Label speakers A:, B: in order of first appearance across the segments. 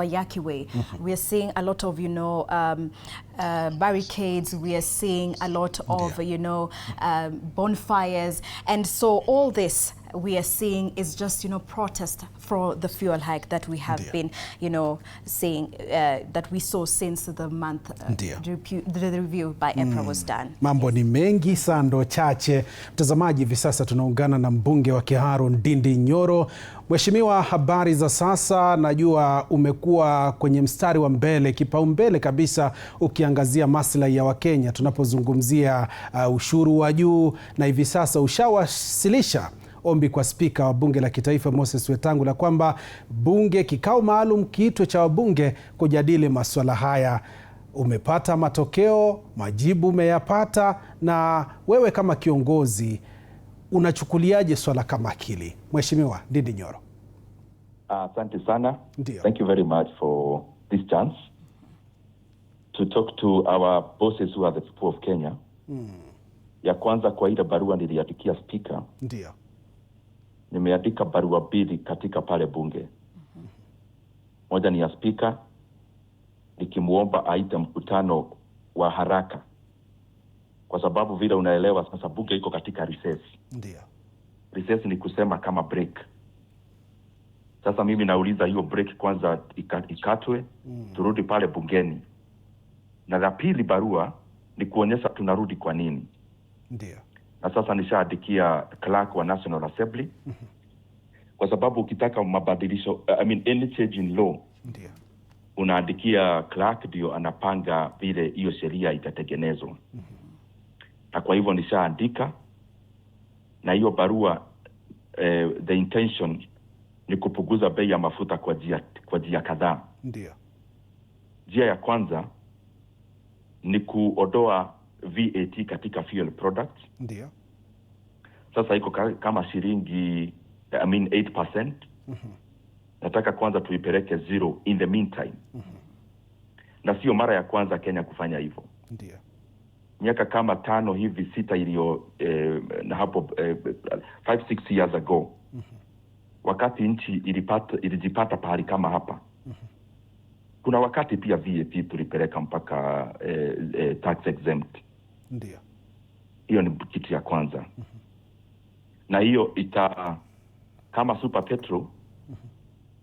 A: Yaki way. We are seeing a lot of, barricades. We are seeing a lot of, bonfires. And so all this we are seeing is just, protest for the fuel hike that we have been, seeing, that we saw since the month the review by EPRA was done.
B: Mambo ni mengi sando chache. Mtazamaji, hivi sasa tunaungana na mbunge wa Kiharu Ndindi Nyoro. Mheshimiwa, habari za sasa? Najua umekuwa kwenye mstari wa mbele, kipaumbele kabisa ukiangazia maslahi ya Wakenya tunapozungumzia ushuru wa juu, na hivi sasa ushawasilisha ombi kwa spika wa bunge la kitaifa Moses Wetangula kwamba bunge kikao maalum kiitwe cha wabunge kujadili masuala haya. Umepata matokeo, majibu umeyapata, na wewe kama kiongozi unachukuliaje swala kama hili? Mheshimiwa Ndindi Nyoro.
C: Asante sana. Thank you very much for this chance to talk to our bosses who are the people of Kenya. Ya kwanza, kwa ile barua niliandikia speaker.
B: Ndio.
C: Nimeandika barua mbili katika pale bunge. Moja ni ya speaker nikimuomba aite mkutano wa haraka, kwa sababu vile unaelewa sasa bunge iko katika recess.
B: Ndio.
C: Recess ni kusema kama break. Sasa mimi nauliza hiyo break kwanza ikatwe, turudi pale bungeni. Na la pili barua ni kuonyesha tunarudi kwa nini.
B: Ndio.
C: Na sasa nishaandikia clerk wa National Assembly. Kwa sababu ukitaka mabadilisho, any change in law,
B: ndio
C: unaandikia clerk, ndio anapanga vile hiyo sheria itatengenezwa. Na kwa hivyo nishaandika, na hiyo barua the intention ni kupunguza bei ya mafuta kwa njia kadhaa.
B: Ndio.
C: Njia ya kwanza ni kuondoa VAT katika fuel products.
B: Ndio.
C: Sasa iko kama shilingi 8%. Nataka kwanza tuipeleke zero in the meantime. Na sio mara ya kwanza Kenya kufanya hivyo.
B: Ndio.
C: Miaka kama 5 hivi 6 ilio na hapo 5-6 years ago. Wakati nchi ilijipata pahali kama hapa. Kuna wakati pia VAT tulipeleka mpaka tax exempt.
B: Ndio.
C: Hiyo ni kitu ya kwanza. Na hiyo kama super petrol,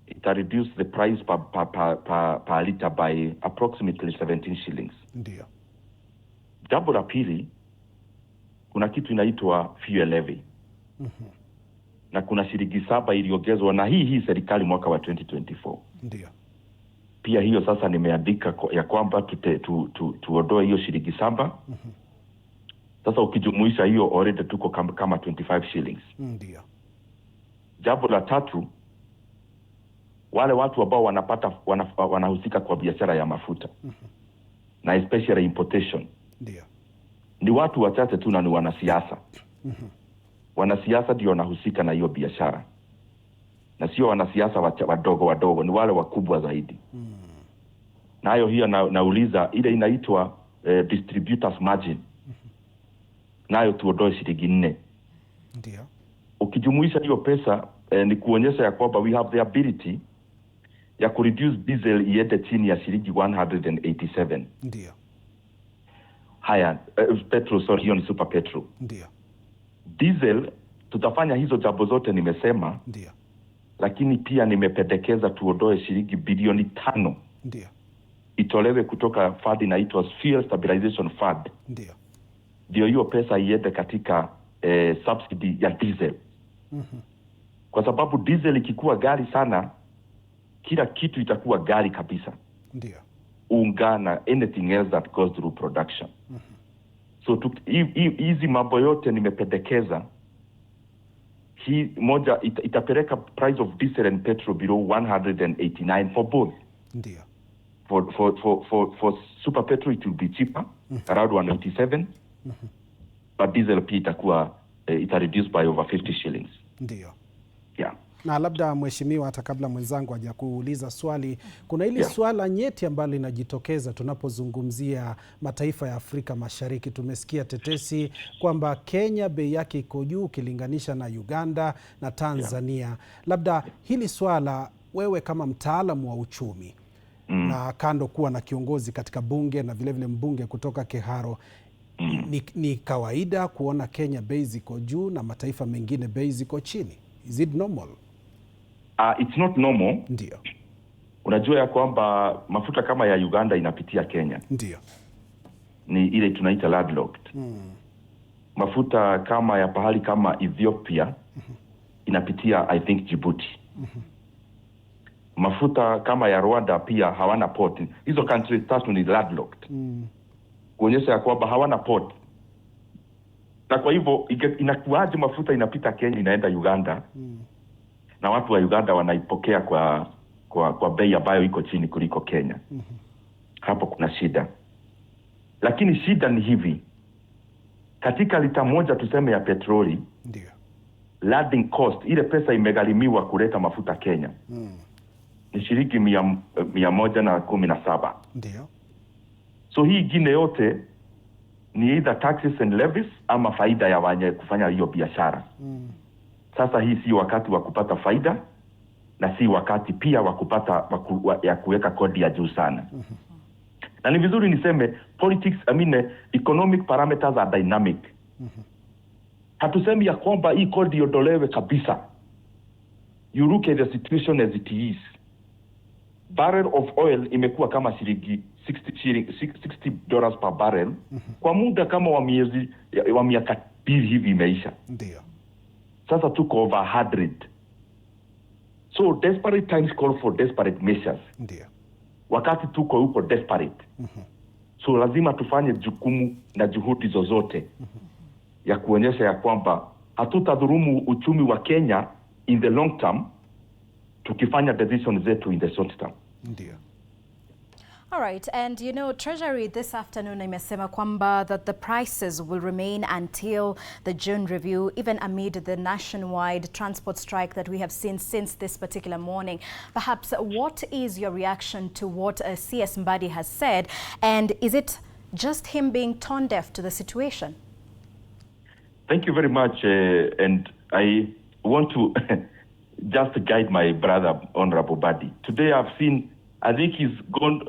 C: ita reduce the price per liter by approximately 17 shillings.
B: Ndio.
C: Jambo la pili, kuna kitu inaitwa fuel levy. Na kuna shilingi 7 iliongezwa na hii serikali mwaka wa 2024.
B: Ndio.
C: Pia hiyo sasa nimeandika ya kwamba tuondoe hiyo shilingi 7. Sasa ukijumuisha hiyo already tuko kama 25 shillings.
B: Ndio.
C: Jambo la tatu, wale watu ambao wanahusika kwa biashara ya mafuta, na especially importation.
B: Ndio.
C: Ni watu wachache tu, na ni wanasiasa. Wanasiasa ndio wanahusika na hiyo biashara. Na sio wanasiasa wadogo, ni wale wakubwa zaidi. Nayo hiyo nauliza ile inaitwa distributors margin. Nayo tuondoe shilingi 4.
B: Ndio.
C: Ukijumuisha hiyo pesa ni kuonyesha ya kwamba we have the ability ya kureduce diesel iende chini ya shilingi 187.
B: Ndio.
C: Haya, petrol, sorry, hiyo ni super petrol.
B: Ndio.
C: Diesel tutafanya hizo jambo zote nimesema.
B: Ndio.
C: Lakini pia nimependekeza tuondoe shilingi bilioni 5.
B: Ndio.
C: Itolewe kutoka fund inaitwa Fuel Stabilization Fund.
B: Ndio.
C: Ndio hiyo pesa iende katika subsidy ya diesel. Kwa sababu diesel ikikuwa gari sana, kila kitu itakuwa gari kabisa.
B: Ndio.
C: Unga na anything else that goes through production. So hizi mambo yote nimependekeza. Hii moja itapeleka price of diesel and petrol below 189 for both.
B: Ndio.
C: For super petrol it will be cheaper, around 187. But diesel pia itakuwa ita reduce by over 50 shillings.
B: Ndio.
C: Yeah.
B: Na labda mheshimiwa, hata kabla mwenzangu hajakuuliza swali, kuna hili swala nyeti ambalo linajitokeza tunapozungumzia mataifa ya Afrika Mashariki. Tumesikia tetesi kwamba Kenya bei yake iko juu ukilinganisha na Uganda na Tanzania. Labda hili swala, wewe kama mtaalamu wa uchumi, na kando kuwa na kiongozi katika bunge na vilevile mbunge kutoka Kiharu, ni kawaida kuona Kenya bei ziko juu na mataifa mengine bei ziko chini? Is it normal?
C: It's not normal.
B: Ndio.
C: Unajua ya kwamba mafuta kama ya Uganda inapitia Kenya.
B: Ndio.
C: Ni ile tunaita landlocked. Mafuta kama ya pahali kama Ethiopia inapitia I think Djibouti. Mafuta kama ya Rwanda pia hawana port. Hizo countries tatu ni landlocked. Kuonyesha ya kwamba hawana port. Na kwa hivyo inakuaje mafuta inapita Kenya inaenda Uganda? Na watu wa Uganda wanaipokea kwa bei ambayo iko chini kuliko Kenya. Hapo kuna shida. Lakini shida ni hivi. Katika lita moja tuseme ya petroli,
B: ndio,
C: landing cost, ile pesa imegharimiwa kuleta mafuta Kenya, ni shilingi 117.
B: Ndio.
C: So hii ingine yote ni either taxes and levies ama faida ya wenye kufanya hiyo biashara. Sasa hii si wakati wa kupata faida na si wakati pia wa kupata ya kuweka kodi ya juu sana. Na ni vizuri niseme politics, economic parameters are dynamic. Hatusemi ya kwamba hii kodi iondolewe kabisa. You look at the situation as it is. Barrel of oil imekuwa kama shilingi $60 per barrel kwa muda kama wa miaka 2 hivi imeisha.
B: Ndio.
C: Sasa tuko over 100. So desperate times call for desperate measures.
B: Ndio.
C: Wakati tuko huko desperate. So lazima tufanye jukumu na juhudi zozote ya kuonyesha ya kwamba hatutadhulumu uchumi wa Kenya in the long term tukifanya decisions zetu in the short term.
B: Ndio.
A: All right, and you know, Treasury this afternoon imesema kwamba that the prices will remain until the June review, even amid the nationwide transport strike that we have seen since this particular morning. Perhaps what is your reaction to what CS Mbadi has said, and is it just him being tone deaf to the situation?
C: Thank you very much, and I want to just guide my brother, Honorable Mbadi. Today I think he's gone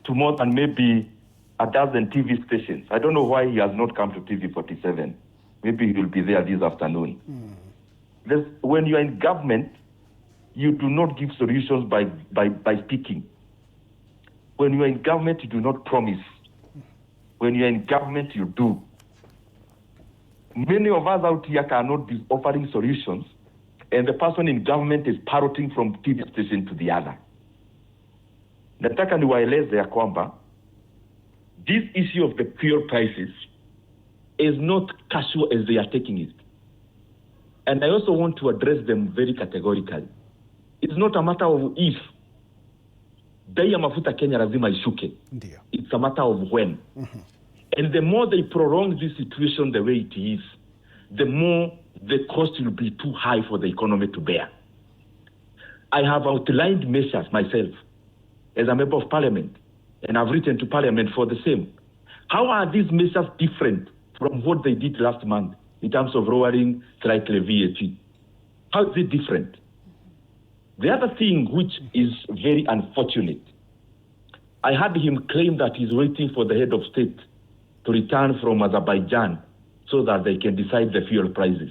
C: to more than maybe a dozen TV stations. I don't know why he has not come to TV 47. Maybe he will be there this afternoon. When you are in government, you do not give solutions by speaking. When you are in government, you do not promise. When you are in government, you do. Many of us out here cannot be offering solutions, and the person in government is parroting from TV station to the other. Nataka niwaeleze ya kwamba this issue of the fuel prices is not casual as they are taking it. And I also want to address them very categorically. It's not a matter of if. Bei ya mafuta Kenya lazima ishuke.
B: Ndio.
C: It's a matter of when. And the more they prolong this situation the way it is, the more the cost will be too high for the economy to bear. I have outlined measures myself as a member of parliament, and I've written to parliament for the same. How are these measures different from what they did last month in terms of lowering slightly VAT? How is it different? The other thing which is very unfortunate, I had him claim that he's waiting for the head of state to return from Azerbaijan so that they can decide the fuel prices.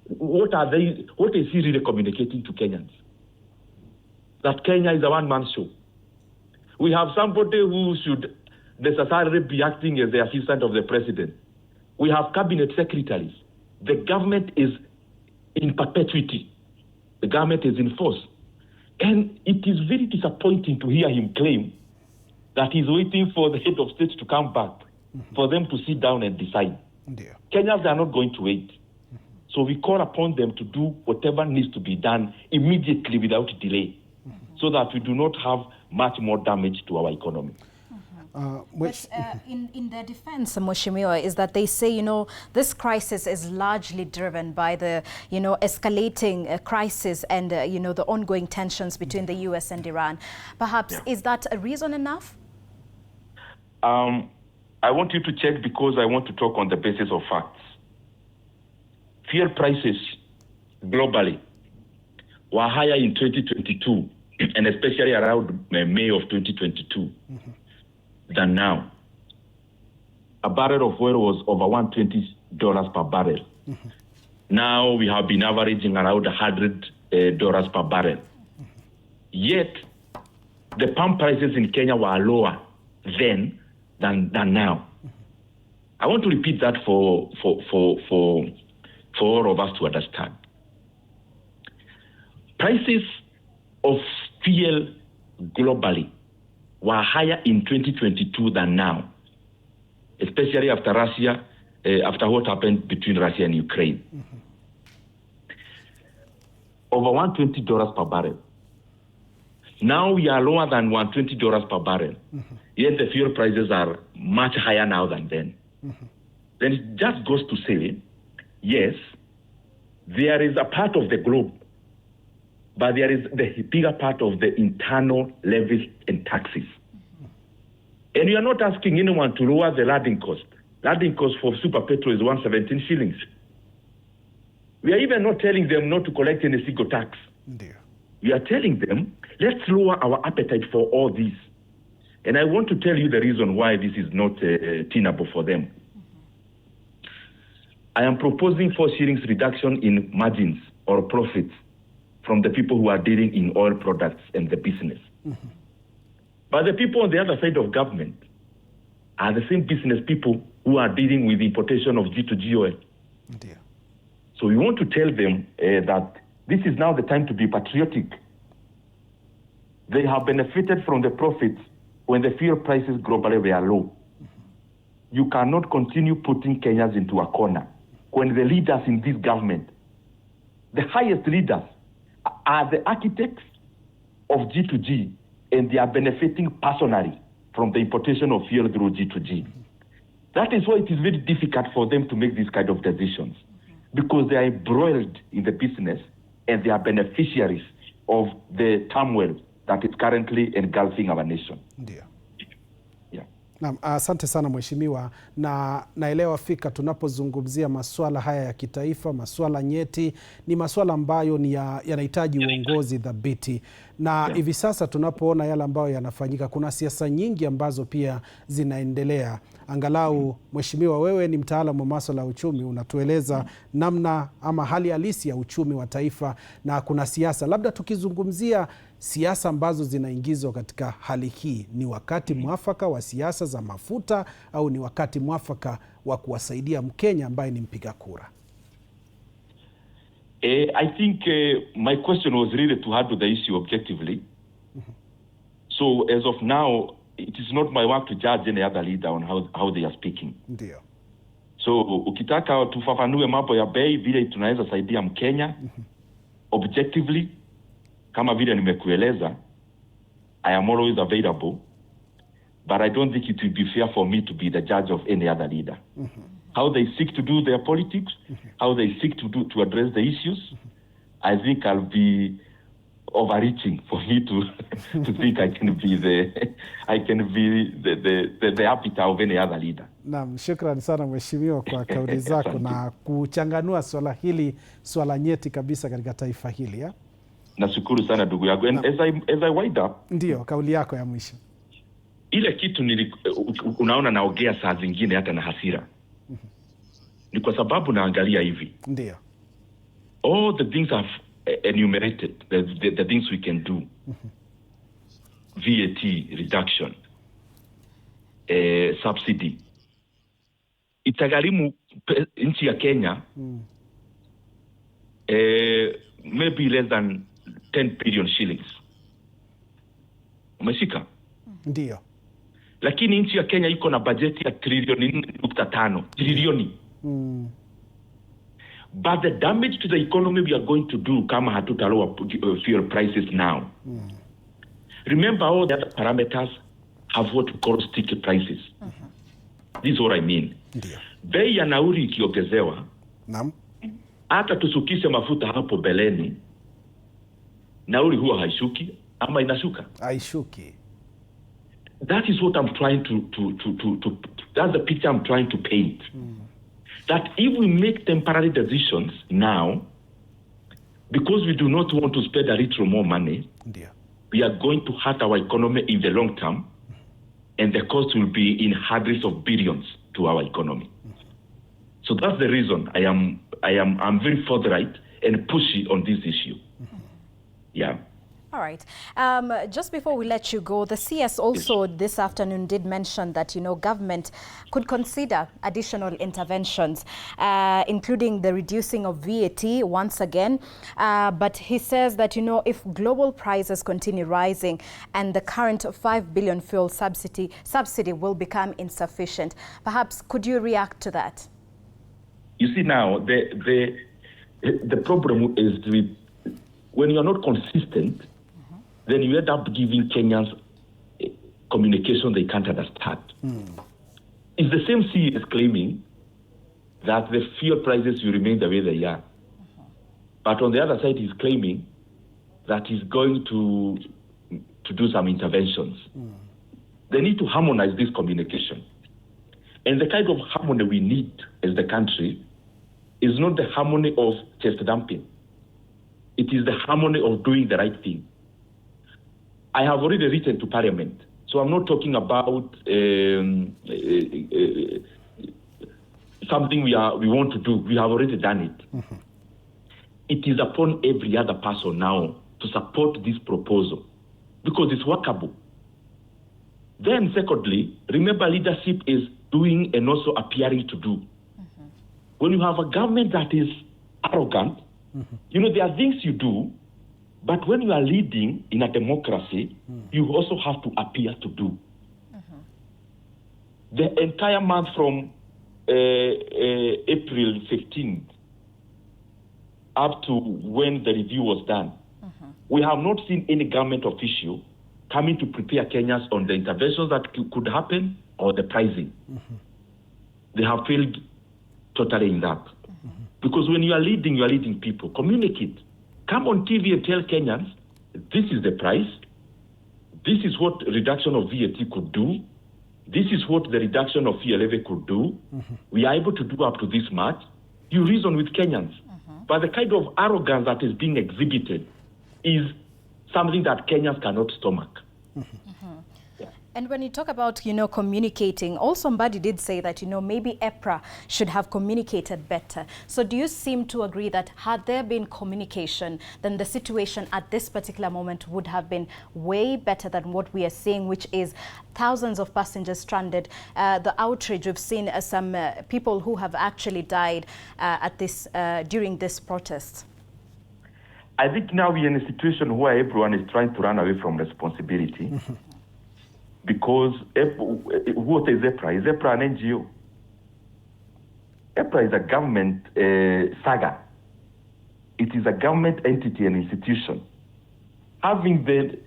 C: What is he really communicating to Kenyans? That Kenya is a one-man show. We have somebody who should necessarily be acting as the assistant of the president. We have cabinet secretaries. The government is in perpetuity. The government is in force. And it is very disappointing to hear him claim that he's waiting for the head of state to come back for them to sit down and decide.
B: Ndio.
C: Kenyans are not going to wait. So we call upon them to do whatever needs to be done immediately without delay, so that we do not have much more damage to our economy.
A: But in their defense, Mheshimiwa, is that they say, you know, this crisis is largely driven by the, you know, escalating crisis and, you know, the ongoing tensions between the US and Iran. Perhaps, is that a reason enough?
C: I want you to check because I want to talk on the basis of facts. Fuel prices globally were higher in 2022 and especially around May of 2022, than now. A barrel of oil was over $120 per barrel. Now we have been averaging around $100 per barrel. Yet, the pump prices in Kenya were lower then than now. I want to repeat that for all of us to understand. Prices of fuel globally were higher in 2022 than now, especially after after what happened between Russia and Ukraine. Over $120 per barrel. Now we are lower than $120 per barrel. Yet the fuel prices are much higher now than then. Then it just goes to say, yes, there is a part of the globe, but there is the bigger part of the internal levies and taxes. And we are not asking anyone to lower the landing cost. Landing cost for super petrol is 117 shillings. We are even not telling them not to collect any single tax.
B: Dear.
C: We are telling them, let's lower our appetite for all this. And I want to tell you the reason why this is not tenable for them. I am proposing 4 shillings reduction in margins or profits from the people who are dealing in oil products and the business. But the people on the other side of government are the same business people who are dealing with importation of G2G oil.
B: Dear.
C: So we want to tell them that this is now the time to be patriotic. They have benefited from the profits when the fuel prices globally were low. You cannot continue putting Kenyans into a corner when the leaders in this government, the highest leaders, are the architects of G2G, and they are benefiting personally from the importation of fuel through G2G. That is why it is very difficult for them to make these kind of decisions, because they are embroiled in the business and they are beneficiaries of the turmoil that is currently engulfing our nation.
B: Ndio.
C: Yeah.
B: Naam, asante sana mheshimiwa, na naelewa fika tunapozungumzia masuala haya ya kitaifa, masuala nyeti, ni masuala ambayo ni yanahitaji uongozi dhabiti. Na hivi sasa tunapoona yale ambayo yanafanyika, kuna siasa nyingi ambazo pia zinaendelea. Angalau mheshimiwa, wewe ni mtaalamu wa masuala ya uchumi, unatueleza namna ama hali halisi ya uchumi wa taifa, na kuna siasa. Labda tukizungumzia siasa ambazo zinaingizwa katika hali hii, ni wakati mwafaka wa siasa za mafuta au ni wakati mwafaka wa kuwasaidia Mkenya ambaye ni mpiga kura?
C: I think my question was really to handle the issue objectively. So as of now, it is not my work to judge any other leader on how they are speaking.
B: Ndio.
C: So ukitaka tufafanue mambo ya bei vile tunaweza saidia Mkenya objectively, kama vile nimekueleza, I am always available, but I don't think it will be fair for me to be the judge of any other leader. How they seek to do their politics, how they seek to address the issues, I think I'll be overreaching for me to think I can be the arbiter of any other leader.
B: Naam, shukrani sana mheshimiwa kwa kauli zako na kuchanganua swala hili, swala nyeti kabisa katika taifa hili ya.
C: Nashukuru sana ndugu yangu. And as I wind up,
B: ndio kauli yako ya mwisho.
C: Ile kitu unaona naongea saa zingine hata na hasira. Ni kwa sababu naangalia hivi.
B: Ndio.
C: All the things I've enumerated, the things we can do. VAT reduction, subsidy. Itagharimu nchi ya Kenya maybe less than 10 billion shillings. Umeshika?
B: Ndio.
C: Lakini nchi ya Kenya iko na bajeti ya trilioni 4.5 trilioni. But the damage to the economy we are going to do kama hatutaloa fuel prices now. Remember, all the other parameters have what we call sticky prices. This is what I mean.
B: Ndio.
C: Bei ya nauli ikiongezewa,
B: naam,
C: hata tusukishe mafuta hapo beleni, nauli huwa haishuki ama inashuka?
B: Haishuki.
C: That is what I'm trying that's the picture I'm trying to paint. That if we make temporary decisions now, because we do not want to spend a little more money,
B: ndio,
C: we are going to hurt our economy in the long term, and the cost will be in hundreds of billions to our economy. So that's the reason I'm very forthright and pushy on this issue. Yeah.
A: All right. Just before we let you go, the CS also this afternoon did mention that, government could consider additional interventions, including the reducing of VAT once again. But he says that, if global prices continue rising and the current 5 billion fuel subsidy will become insufficient. Perhaps could you react to that?
C: You see now, the problem is when you're not consistent, then you end up giving Kenyans communication they can't understand. It's the same CS claiming that the fuel prices will remain the way they are. But on the other side, he's claiming that he's going to do some interventions. They need to harmonize this communication. And the kind of harmony we need as the country is not the harmony of chest dumping. It is the harmony of doing the right thing. I have already written to Parliament, so I'm not talking about something we want to do. We have already done it. It is upon every other person now to support this proposal because it's workable. Then secondly, remember leadership is doing and also appearing to do. When you have a government that is arrogant, there are things you do, but when you are leading in a democracy, you also have to appear to do. The entire month from April 15th up to when the review was done, we have not seen any government official coming to prepare Kenyans on the interventions that could happen or the pricing. They have failed totally in that. Because when you are leading people. Communicate. Come on TV and tell Kenyans, this is the price. This is what reduction of VAT could do. This is what the reduction of fuel levy could do. We are able to do up to this much. You reason with Kenyans. But the kind of arrogance that is being exhibited is something that Kenyans cannot stomach.
A: And when you talk about, communicating, also somebody did say that, maybe EPRA should have communicated better. So do you seem to agree that had there been communication, then the situation at this particular moment would have been way better than what we are seeing, which is thousands of passengers stranded, the outrage, we've seen some people who have actually died during this protest?
C: I think now we're in a situation where everyone is trying to run away from responsibility. Because what is EPRA? Is EPRA an NGO? EPRA is a government saga. It is a government entity and institution. Having the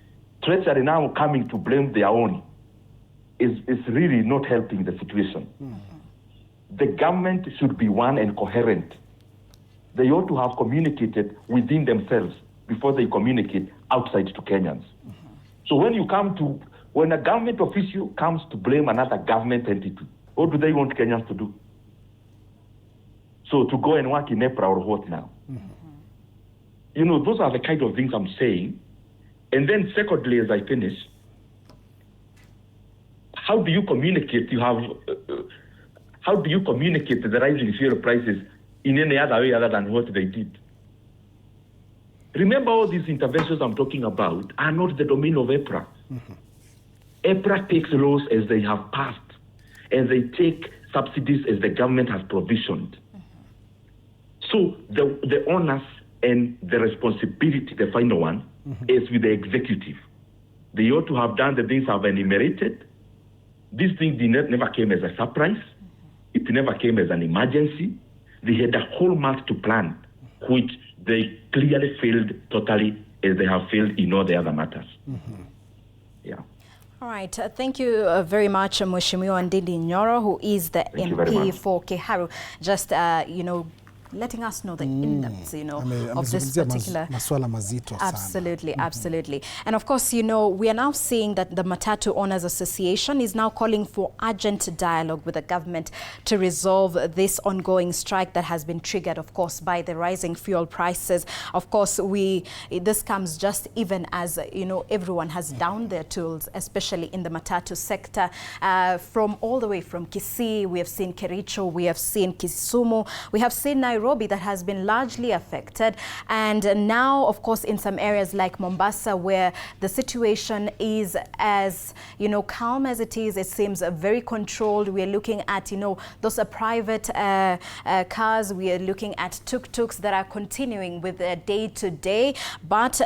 C: treasury now coming to blame their own is really not helping the situation. The government should be one and coherent. They ought to have communicated within themselves before they communicate outside to Kenyans. So when a government official comes to blame another government entity, what do they want Kenyans to do? So to go and work in EPRA or what now? Those are the kind of things I'm saying. And then secondly, as I finish, how do you communicate? How do you communicate the rising fuel prices in any other way other than what they did? Remember, all these interventions I'm talking about are not the domain of EPRA. EPRA takes laws as they have passed, and they take subsidies as the government has provisioned. So the onus and the responsibility, the final one, is with the executive. They ought to have done the things I've enumerated. This thing never came as a surprise. It never came as an emergency. They had a whole month to plan, which they clearly failed totally, as they have failed in all the other matters. Yeah.
A: All right. Thank you very much, Mheshimiwa Ndindi Nyoro, who is the MP for Kiharu. Just, letting us know the in-depth, you know, of this particular.
B: Masuala mazito sana.
A: Absolutely, absolutely. And of course, you know, we are now seeing that the Matatu Owners Association is now calling for urgent dialogue with the government to resolve this ongoing strike that has been triggered, of course, by the rising fuel prices. Of course, this comes just even as, you know, everyone has downed their tools, especially in the Matatu sector, from all the way from Kisii, we have seen Kericho, we have seen Kisumu, we have seen Nairobi that has been largely affected, and now, of course, in some areas like Mombasa, where the situation is as, you know, calm as it is, it seems very controlled. We are looking at, you know, those private cars, we are looking at tuk-tuks that are continuing with their day-to-day, but